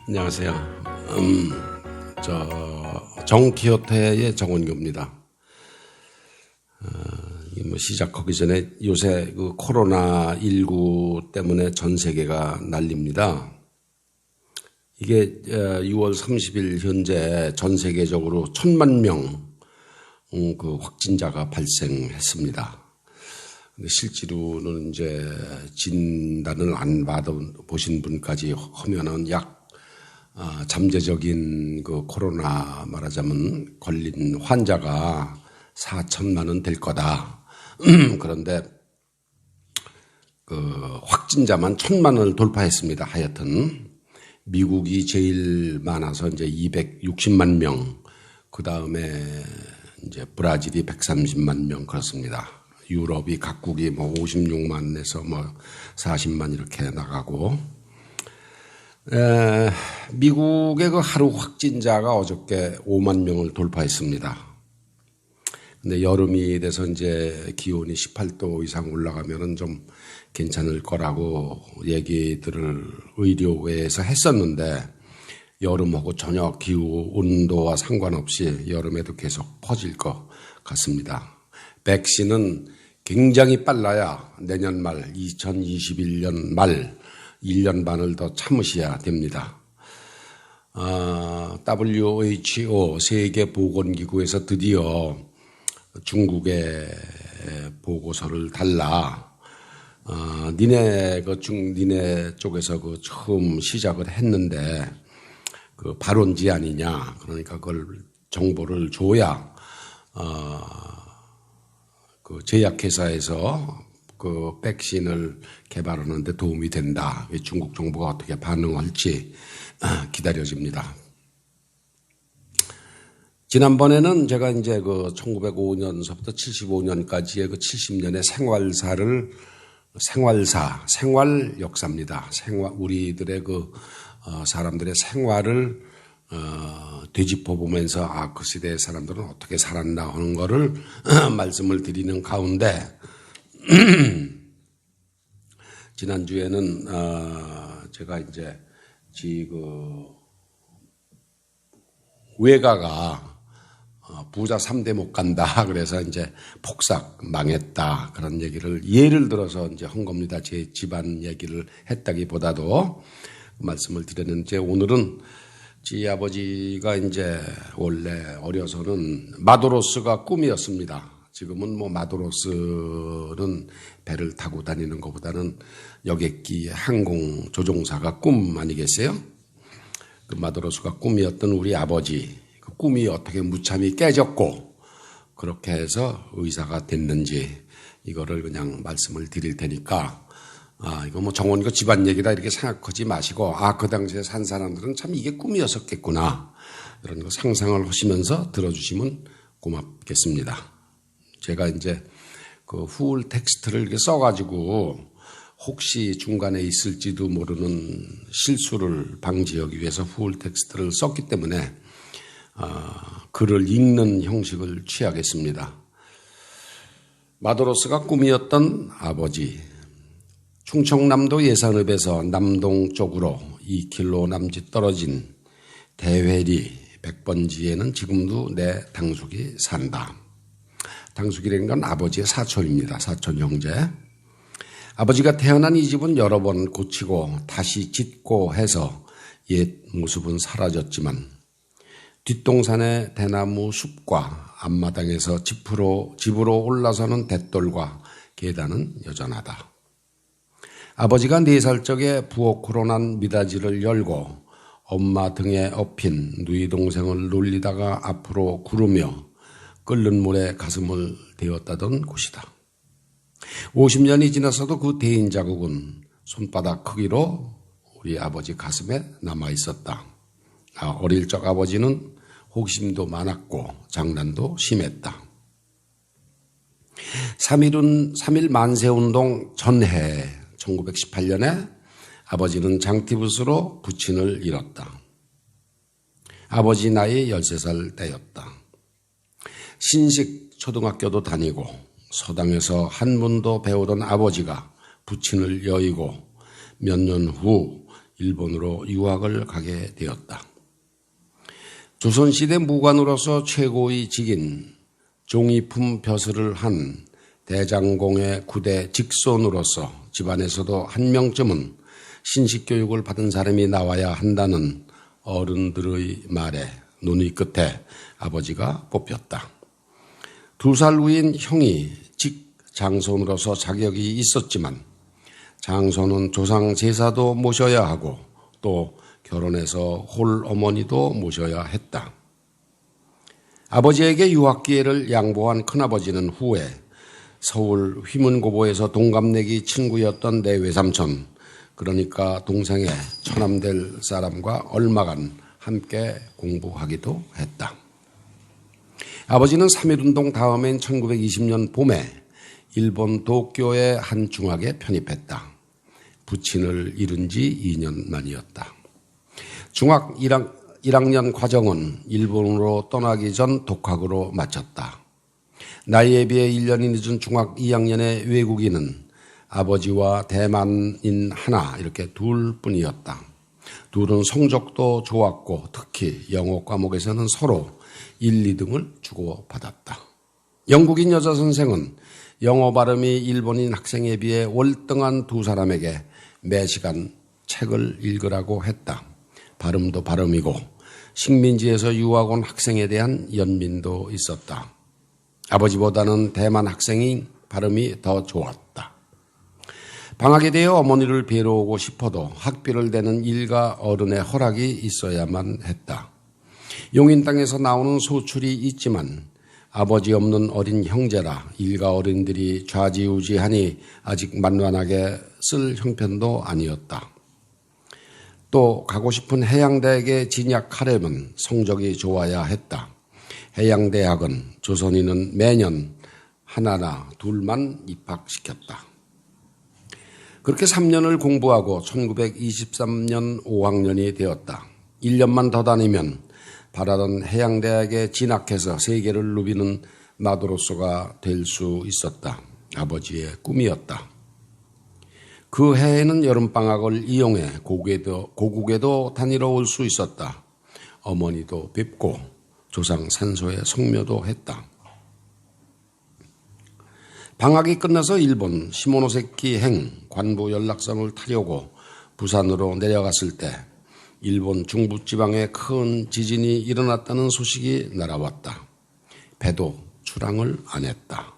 안녕하세요. 정키호테의 정원규입니다. 시작하기 전에 요새 그 코로나19 때문에 전 세계가 난립니다. 이게 6월 30일 현재 전 세계적으로 1,000만 명 그 확진자가 발생했습니다. 근데 실제로는 이제 진단을 안 받아보신 분까지 하면은 약 잠재적인 그 코로나 말하자면 걸린 환자가 4천만은 될 거다. 그런데 그 확진자만 1,000만을 돌파했습니다. 하여튼 미국이 제일 많아서 이제 260만 명, 그 다음에 이제 브라질이 130만 명 그렇습니다. 유럽이 각국이 뭐 56만에서 뭐 40만 이렇게 나가고. 미국의 그 하루 확진자가 어저께 5만 명을 돌파했습니다. 근데 여름이 돼서 이제 기온이 18도 이상 올라가면은 좀 괜찮을 거라고 얘기들을 의료회에서 했었는데 여름하고 전혀 기후 온도와 상관없이 여름에도 계속 퍼질 것 같습니다. 백신은 굉장히 빨라야 내년 말 2021년 말 1년 반을 더 참으셔야 됩니다. WHO 세계보건기구에서 드디어 중국의 보고서를 달라 니네 쪽에서 그 처음 시작을 했는데 그 발원지 아니냐, 그러니까 그걸 정보를 줘야 그 제약회사에서 그 백신을 개발하는 데 도움이 된다. 중국 정부가 어떻게 반응할지 기다려집니다. 지난번에는 제가 이제 그 1905년서부터 75년까지의 그 70년의 생활 역사입니다. 우리들의 그 사람들의 생활을 되짚어 보면서 그 시대의 사람들은 어떻게 살았나 하는 거를 말씀을 드리는 가운데 지난주에는 제가 이제 외가가 부자 3대 못 간다. 그래서 이제 폭삭 망했다. 그런 얘기를 예를 들어서 이제 한 겁니다. 제 집안 얘기를 했다기보다도 말씀을 드렸는데 오늘은 지 아버지가 이제 원래 어려서는 마도로스가 꿈이었습니다. 지금은 뭐 마도로스는 배를 타고 다니는 것보다는 여객기 항공 조종사가 꿈 아니겠어요? 그 마도로스가 꿈이었던 우리 아버지, 그 꿈이 어떻게 무참히 깨졌고 그렇게 해서 의사가 됐는지 이거를 그냥 말씀을 드릴 테니까 이거 뭐 정원이가 집안 얘기다 이렇게 생각하지 마시고 그 당시에 산 사람들은 참 이게 꿈이었었겠구나 이런 거 상상을 하시면서 들어주시면 고맙겠습니다. 제가 이제 그 후울 텍스트를 이렇게 써가지고 혹시 중간에 있을지도 모르는 실수를 방지하기 위해서 후울 텍스트를 썼기 때문에 글을 읽는 형식을 취하겠습니다. 마도로스가 꿈이었던 아버지. 충청남도 예산읍에서 남동쪽으로 2km 남짓 떨어진 대회리 100번지에는 지금도 내 당숙이 산다. 당숙이라는 건 아버지의 사촌입니다. 사촌 형제. 아버지가 태어난 이 집은 여러 번 고치고 다시 짓고 해서 옛 모습은 사라졌지만 뒷동산의 대나무 숲과 앞마당에서 집으로 올라서는 돛돌과 계단은 여전하다. 아버지가 4살 적에 부엌으로 난 미닫이를 열고 엄마 등에 엎인 누이 동생을 놀리다가 앞으로 구르며 끓는 물에 가슴을 데웠다던 곳이다. 50년이 지나서도 그 대인 자국은 손바닥 크기로 우리 아버지 가슴에 남아 있었다. 어릴 적 아버지는 호기심도 많았고 장난도 심했다. 3.1 만세운동 전해 1918년에 아버지는 장티붓으로 부친을 잃었다. 아버지 나이 13살 때였다. 신식 초등학교도 다니고 서당에서 한문도 배우던 아버지가 부친을 여의고 몇 년 후 일본으로 유학을 가게 되었다. 조선시대 무관으로서 최고의 직인 종이품 벼슬을 한 대장공의 9대 직손으로서 집안에서도 한 명쯤은 신식교육을 받은 사람이 나와야 한다는 어른들의 말에 논의 끝에 아버지가 뽑혔다. 2살 후인 형이 직장손으로서 자격이 있었지만 장손은 조상 제사도 모셔야 하고 또 결혼해서 홀 어머니도 모셔야 했다. 아버지에게 유학 기회를 양보한 큰아버지는 후에 서울 휘문고보에서 동갑내기 친구였던 내 외삼촌, 그러니까 동생의 처남될 사람과 얼마간 함께 공부하기도 했다. 아버지는 3.1운동 다음인 1920년 봄에 일본 도쿄의 한 중학에 편입했다. 부친을 잃은 지 2년 만이었다. 중학 1학년 과정은 일본으로 떠나기 전 독학으로 마쳤다. 나이에 비해 1년이 늦은 중학 2학년의 외국인은 아버지와 대만인 하나 이렇게 둘뿐이었다. 둘은 성적도 좋았고 특히 영어 과목에서는 서로 1, 2등을 주고받았다. 영국인 여자 선생은 영어 발음이 일본인 학생에 비해 월등한 두 사람에게 매 시간 책을 읽으라고 했다. 발음도 발음이고 식민지에서 유학 온 학생에 대한 연민도 있었다. 아버지보다는 대만 학생이 발음이 더 좋았다. 방학에 대해 어머니를 뵈러 오고 싶어도 학비를 대는 일가 어른의 허락이 있어야만 했다. 용인 땅에서 나오는 소출이 있지만 아버지 없는 어린 형제라 일가 어른들이 좌지우지하니 아직 만만하게 쓸 형편도 아니었다. 또 가고 싶은 해양대학에 진학하려면 성적이 좋아야 했다. 해양대학은 조선인은 매년 하나나 둘만 입학시켰다. 그렇게 3년을 공부하고 1923년 5학년이 되었다. 1년만 더 다니면 바라던 해양대학에 진학해서 세계를 누비는 마도로소가 될 수 있었다. 아버지의 꿈이었다. 그 해에는 여름방학을 이용해 고국에도 다니러 올 수 있었다. 어머니도 뵙고 조상 산소에 성묘도 했다. 방학이 끝나서 일본 시모노세키 행 관부 연락선을 타려고 부산으로 내려갔을 때 일본 중부지방에 큰 지진이 일어났다는 소식이 날아왔다. 배도 출항을 안 했다.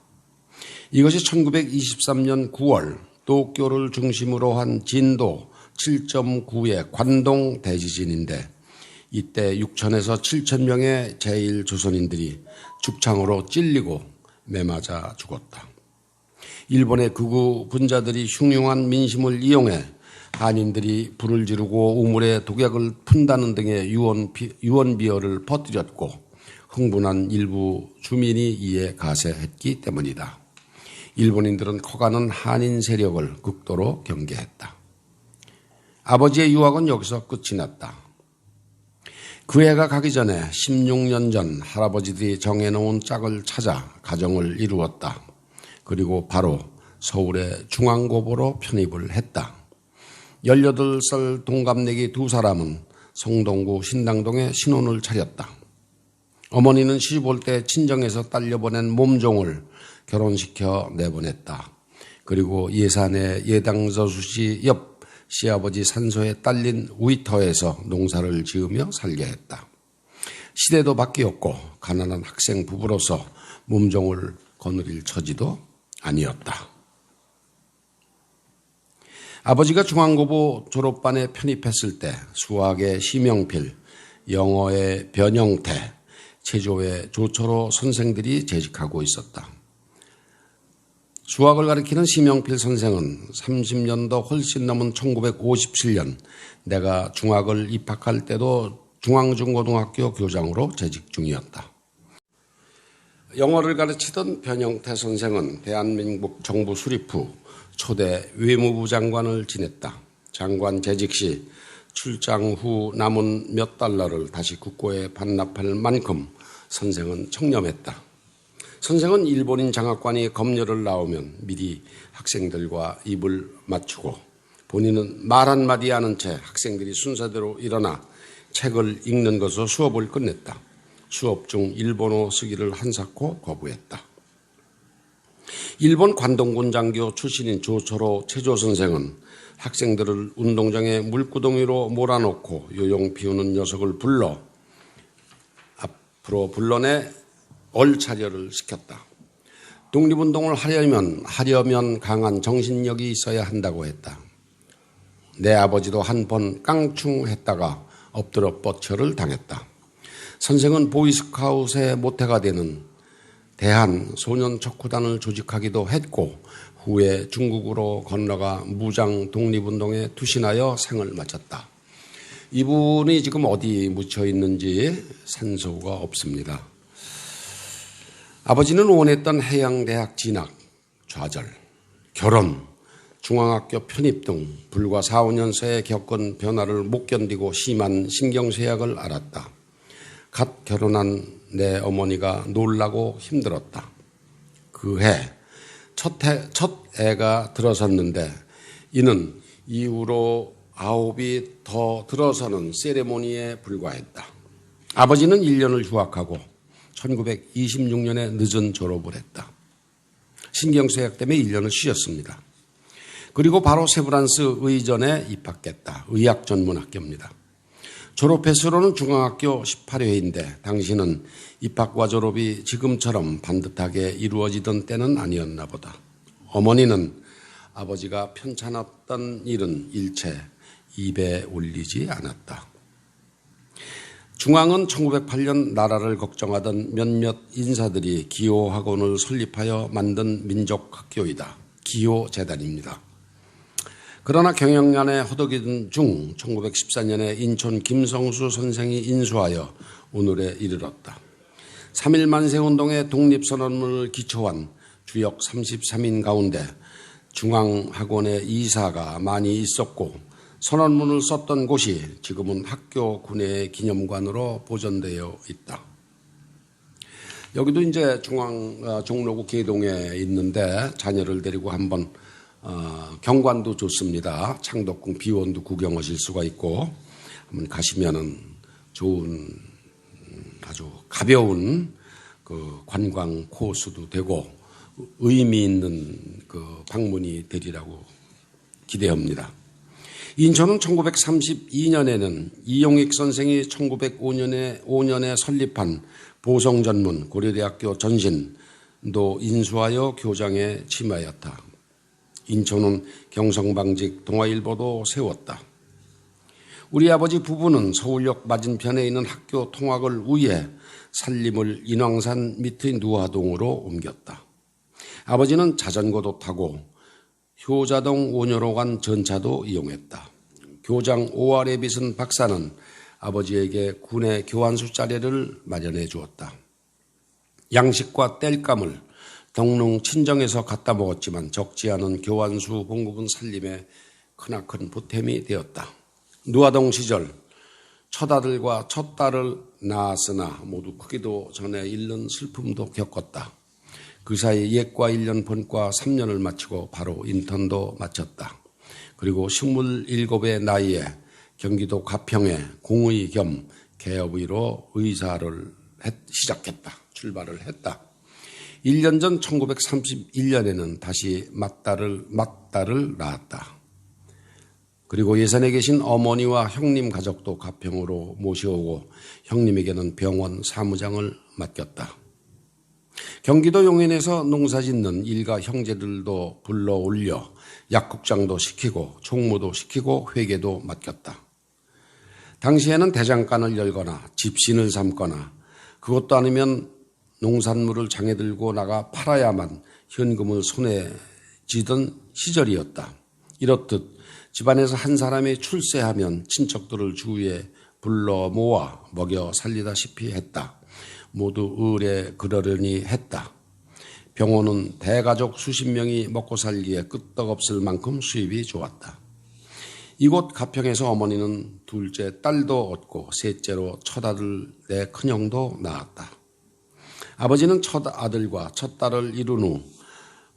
이것이 1923년 9월 도쿄를 중심으로 한 진도 7.9의 관동 대지진인데 이때 6천에서 7천 명의 제1조선인들이 죽창으로 찔리고 매맞아 죽었다. 일본의 극우 분자들이 흉흉한 민심을 이용해 한인들이 불을 지르고 우물에 독약을 푼다는 등의 유언비어를 퍼뜨렸고 흥분한 일부 주민이 이에 가세했기 때문이다. 일본인들은 커가는 한인 세력을 극도로 경계했다. 아버지의 유학은 여기서 끝이 났다. 그 해가 가기 전에 16년 전 할아버지들이 정해놓은 짝을 찾아 가정을 이루었다. 그리고 바로 서울의 중앙고보로 편입을 했다. 18살 동갑내기 두 사람은 성동구 신당동에 신혼을 차렸다. 어머니는 시집 올 때 친정에서 딸려보낸 몸종을 결혼시켜 내보냈다. 그리고 예산의 예당저수시 옆 시아버지 산소에 딸린 우이터에서 농사를 지으며 살게 했다. 시대도 바뀌었고 가난한 학생 부부로서 몸종을 거느릴 처지도 아니었다. 아버지가 중앙고보 졸업반에 편입했을 때 수학의 심영필, 영어의 변영태, 체조의 조철호 선생들이 재직하고 있었다. 수학을 가르치는 심영필 선생은 30년도 훨씬 넘은 1957년 내가 중학을 입학할 때도 중앙중고등학교 교장으로 재직 중이었다. 영어를 가르치던 변영태 선생은 대한민국 정부 수립 후 초대 외무부 장관을 지냈다. 장관 재직 시 출장 후 남은 몇 달러를 다시 국고에 반납할 만큼 선생은 청렴했다. 선생은 일본인 장학관이 검열을 나오면 미리 학생들과 입을 맞추고 본인은 말 한마디 하는 채 학생들이 순서대로 일어나 책을 읽는 것으로 수업을 끝냈다. 수업 중 일본어 쓰기를 한사코 거부했다. 일본 관동군 장교 출신인 조철호 체조 선생은 학생들을 운동장에 물구덩이로 몰아놓고 요용 피우는 녀석을 앞으로 불러내 얼차려를 시켰다. 독립운동을 하려면 강한 정신력이 있어야 한다고 했다. 내 아버지도 한 번 깡충했다가 엎드려 뻗쳐를 당했다. 선생은 보이스카웃의 모태가 되는 대한 소년 척후단을 조직하기도 했고 후에 중국으로 건너가 무장 독립운동에 투신하여 생을 마쳤다. 이분이 지금 어디 묻혀 있는지 산소가 없습니다. 아버지는 원했던 해양대학 진학, 좌절, 결혼, 중앙학교 편입 등 불과 4, 5년 새에 겪은 변화를 못 견디고 심한 신경쇠약을 앓았다. 갓 결혼한 내 어머니가 놀라고 힘들었다. 그 해 첫 애가 들어섰는데 이는 이후로 9이 더 들어서는 세레모니에 불과했다. 아버지는 1년을 휴학하고 1926년에 늦은 졸업을 했다. 신경쇠약 때문에 1년을 쉬었습니다. 그리고 바로 세브란스 의전에 입학했다. 의학 전문 학교입니다. 졸업 횟수로는 중앙학교 18회인데 당시는 입학과 졸업이 지금처럼 반듯하게 이루어지던 때는 아니었나 보다. 어머니는 아버지가 편찮았던 일은 일체 입에 올리지 않았다. 중앙은 1908년 나라를 걱정하던 몇몇 인사들이 기호학원을 설립하여 만든 민족학교이다. 기호재단입니다. 그러나 경영난에 허덕이던 중 1914년에 인천 김성수 선생이 인수하여 오늘에 이르렀다. 3.1 만세운동의 독립선언문을 기초한 주역 33인 가운데 중앙학원의 이사가 많이 있었고 선언문을 썼던 곳이 지금은 학교 군의 기념관으로 보존되어 있다. 여기도 이제 중앙 종로구 계동에 있는데 자녀를 데리고 한번 경관도 좋습니다. 창덕궁 비원도 구경하실 수가 있고 한번 가시면은 좋은 아주 가벼운 그 관광 코스도 되고 의미 있는 그 방문이 되리라고 기대합니다. 인천은 1932년에는 이용익 선생이 1905년에 설립한 보성전문 고려대학교 전신도 인수하여 교장에 침하였다. 인천은 경성방직 동아일보도 세웠다. 우리 아버지 부부는 서울역 맞은편에 있는 학교 통학을 위해 살림을 인왕산 밑의 누화동으로 옮겼다. 아버지는 자전거도 타고 효자동 원효로 간 전차도 이용했다. 교장 5알에 빚은 박사는 아버지에게 군의 교환수 자리를 마련해 주었다. 양식과 땔감을 동릉 친정에서 갖다 먹었지만 적지 않은 교환수 봉급은 살림에 크나큰 보탬이 되었다. 누화동 시절 첫 아들과 첫 딸을 낳았으나 모두 크기도 전에 잃는 슬픔도 겪었다. 그 사이 예과 1년, 본과 3년을 마치고 바로 인턴도 마쳤다. 그리고 27의 나이에 경기도 가평에 공의 겸 개업의로 의사를 시작했다. 출발을 했다. 1년 전 1931년에는 다시 맏딸을 낳았다. 그리고 예산에 계신 어머니와 형님 가족도 가평으로 모셔오고 형님에게는 병원 사무장을 맡겼다. 경기도 용인에서 농사짓는 일가 형제들도 불러 올려 약국장도 시키고 총무도 시키고 회계도 맡겼다. 당시에는 대장간을 열거나 집신을 삼거나 그것도 아니면 농산물을 장에 들고 나가 팔아야만 현금을 손에 쥐던 시절이었다. 이렇듯 집안에서 한 사람이 출세하면 친척들을 주위에 불러 모아 먹여 살리다시피 했다. 모두 을에 그러려니 했다. 병원은 대가족 수십 명이 먹고 살기에 끄떡없을 만큼 수입이 좋았다. 이곳 가평에서 어머니는 둘째 딸도 얻고 셋째로 첫 아들 내 큰형도 낳았다. 아버지는 첫 아들과 첫 딸을 이룬 후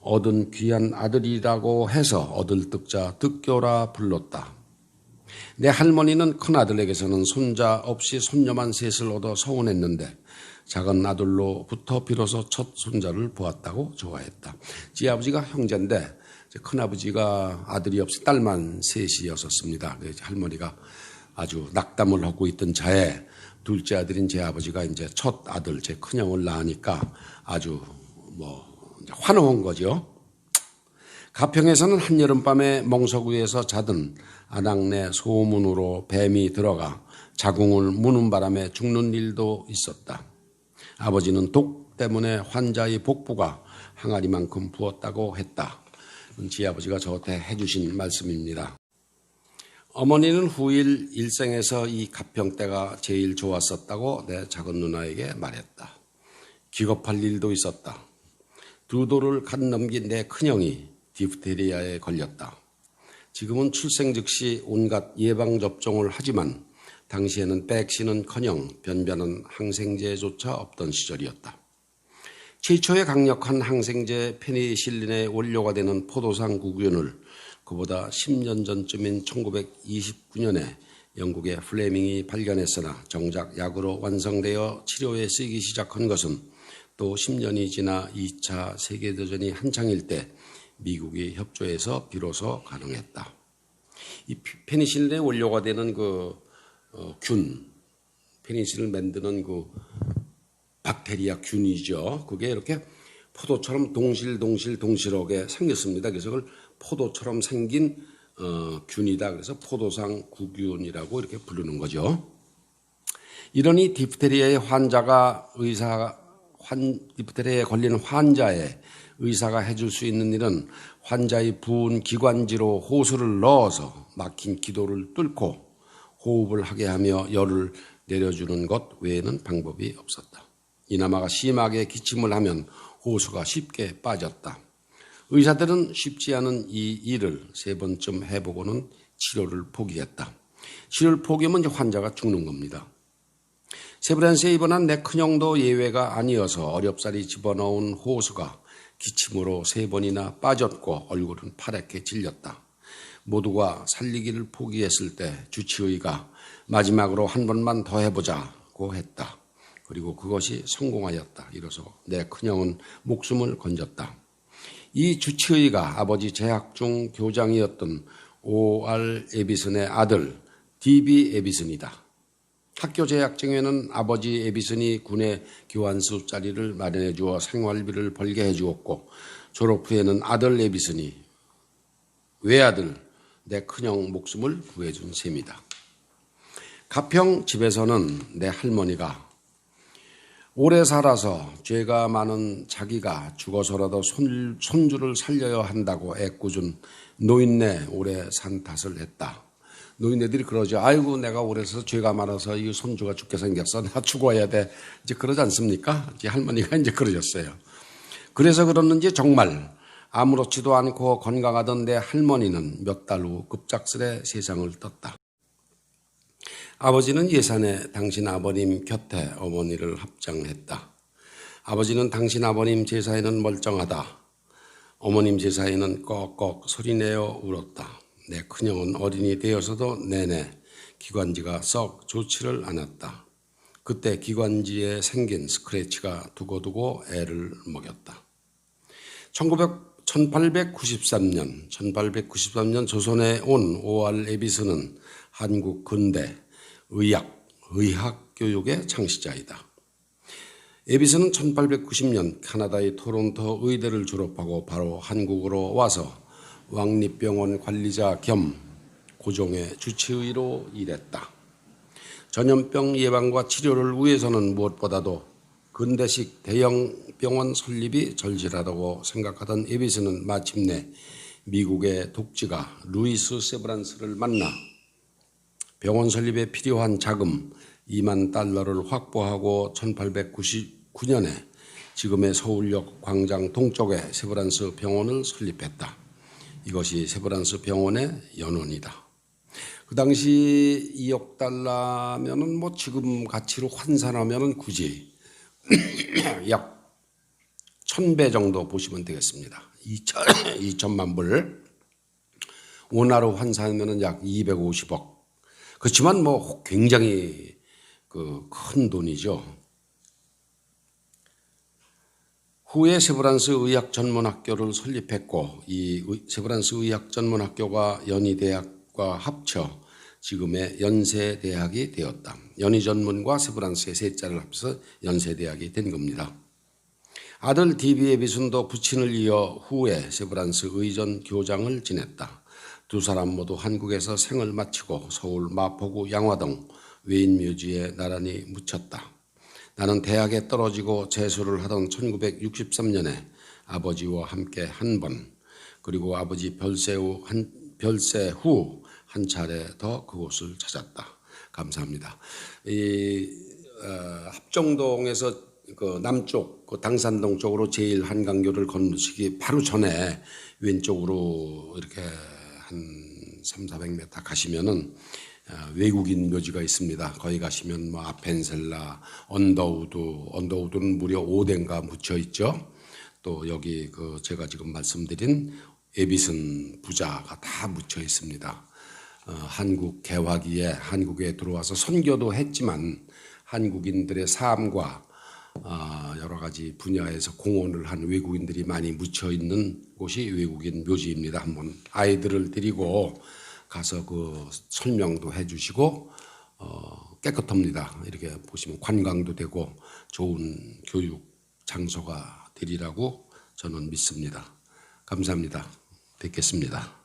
얻은 귀한 아들이라고 해서 얻을 득자 득교라 불렀다. 내 할머니는 큰아들에게서는 손자 없이 손녀만 셋을 얻어 서운했는데 작은 아들로부터 비로소 첫 손자를 보았다고 좋아했다. 지 아버지가 형제인데 큰아버지가 아들이 없이 딸만 셋이었었습니다. 그래서 할머니가 아주 낙담을 하고 있던 차에 둘째 아들인 제 아버지가 이제 첫 아들 제 큰형을 낳으니까 아주 환호한 거죠. 가평에서는 한여름밤에 멍석 위에서 자던 아낙네 소문으로 뱀이 들어가 자궁을 무는 바람에 죽는 일도 있었다. 아버지는 독 때문에 환자의 복부가 항아리만큼 부었다고 했다. 지 아버지가 저한테 해주신 말씀입니다. 어머니는 후일 일생에서 이 가평 때가 제일 좋았었다고 내 작은 누나에게 말했다. 기겁할 일도 있었다. 2돌을 갓 넘긴 내 큰형이 디프테리아에 걸렸다. 지금은 출생 즉시 온갖 예방접종을 하지만 당시에는 백신은커녕 변변한 항생제조차 없던 시절이었다. 최초의 강력한 항생제 페니실린의 원료가 되는 포도상 구균을 그보다 10년 전쯤인 1929년에 영국의 플레밍이 발견했으나 정작 약으로 완성되어 치료에 쓰이기 시작한 것은 또 10년이 지나 2차 세계대전이 한창일 때 미국이 협조해서 비로소 가능했다. 이 페니실린의 원료가 되는 페니실린을 만드는 박테리아 균이죠. 그게 이렇게 포도처럼 동실동실하게 생겼습니다. 그래서 그걸 포도처럼 생긴 균이다. 그래서 포도상 구균이라고 이렇게 부르는 거죠. 이러니 디프테리아에 걸린 환자의 의사가 해줄 수 있는 일은 환자의 부은 기관지로 호수를 넣어서 막힌 기도를 뚫고 호흡을 하게 하며 열을 내려주는 것 외에는 방법이 없었다. 이나마가 심하게 기침을 하면 호수가 쉽게 빠졌다. 의사들은 쉽지 않은 이 일을 3번쯤 해보고는 치료를 포기했다. 치료를 포기하면 이제 환자가 죽는 겁니다. 세브란스에 입원한 내 큰형도 예외가 아니어서 어렵사리 집어넣은 호수가 기침으로 3번이나 빠졌고 얼굴은 파랗게 질렸다. 모두가 살리기를 포기했을 때 주치의가 마지막으로 한 번만 더 해보자고 했다. 그리고 그것이 성공하였다. 이로써 내 큰형은 목숨을 건졌다. 이 주치의가 아버지 재학 중 교장이었던 O.R. 에비슨의 아들 D.B. 에비슨이다. 학교 재학 중에는 아버지 에비슨이 군의 교환수 자리를 마련해 주어 생활비를 벌게 해 주었고 졸업 후에는 아들 에비슨이 외아들 내 큰형 목숨을 구해준 셈이다. 가평 집에서는 내 할머니가 오래 살아서 죄가 많은 자기가 죽어서라도 손주를 살려야 한다고 애꿎은 노인네 오래 산 탓을 했다. 노인네들이 그러죠. 아이고 내가 오래 살아서 죄가 많아서 이 손주가 죽게 생겼어. 나 죽어야 돼. 이제 그러지 않습니까? 이제 할머니가 이제 그러셨어요. 그래서 그러는지 정말 아무렇지도 않고 건강하던 내 할머니는 몇 달 후 급작스레 세상을 떴다. 아버지는 예산에 당신 아버님 곁에 어머니를 합장했다. 아버지는 당신 아버님 제사에는 멀쩡하다. 어머님 제사에는 꺽꺽 소리내어 울었다. 내 큰형은 어린이 되어서도 내내 기관지가 썩 좋지를 않았다. 그때 기관지에 생긴 스크래치가 두고두고 애를 먹였다. 1893년 조선에 온 O.R. 에비슨은 한국 근대 의학 교육의 창시자이다. 에비슨은 1890년 캐나다의 토론토 의대를 졸업하고 바로 한국으로 와서 왕립병원 관리자 겸 고종의 주치의로 일했다. 전염병 예방과 치료를 위해서는 무엇보다도 근대식 대형 병원 설립이 절실하다고 생각하던 에비슨은 마침내 미국의 독지가 루이스 세브란스를 만나 병원 설립에 필요한 자금 $20,000를 확보하고 1899년에 지금의 서울역 광장 동쪽에 세브란스 병원을 설립했다. 이것이 세브란스 병원의 연원이다. 그 당시 $2억 지금 가치로 환산하면 굳이 약 1000배 정도 보시면 되겠습니다. 2천만 불. 원화로 환산하면은 약 250억. 그렇지만 뭐 굉장히 큰 돈이죠. 후에 세브란스 의학전문학교를 설립했고 이 세브란스 의학전문학교가 연희대학과 합쳐 지금의 연세대학이 되었다. 연희전문과 세브란스의 세 자를 합해서 연세대학이 된 겁니다. 아들 디비의 비순도 부친을 이어 후에 세브란스 의전 교장을 지냈다. 두 사람 모두 한국에서 생을 마치고 서울 마포구 양화동 외인묘지에 나란히 묻혔다. 나는 대학에 떨어지고 재수를 하던 1963년에 아버지와 함께 한 번, 그리고 아버지 별세 후 한 차례 더 그곳을 찾았다. 감사합니다. 합정동에서 남쪽 당산동 쪽으로 제1한강교를 건너시기 바로 전에 왼쪽으로 이렇게 한 300~400m 가시면은 외국인 묘지가 있습니다. 거기 가시면 뭐 아펜셀라, 언더우드는 무려 5대인가 묻혀 있죠. 또 여기 제가 지금 말씀드린 에비슨 부자가 다 묻혀 있습니다. 한국 개화기에 한국에 들어와서 선교도 했지만 한국인들의 삶과 여러 가지 분야에서 공헌을 한 외국인들이 많이 묻혀 있는 곳이 외국인 묘지입니다. 한번 아이들을 데리고 가서 설명도 해주시고 깨끗합니다. 이렇게 보시면 관광도 되고 좋은 교육 장소가 되리라고 저는 믿습니다. 감사합니다. 뵙겠습니다.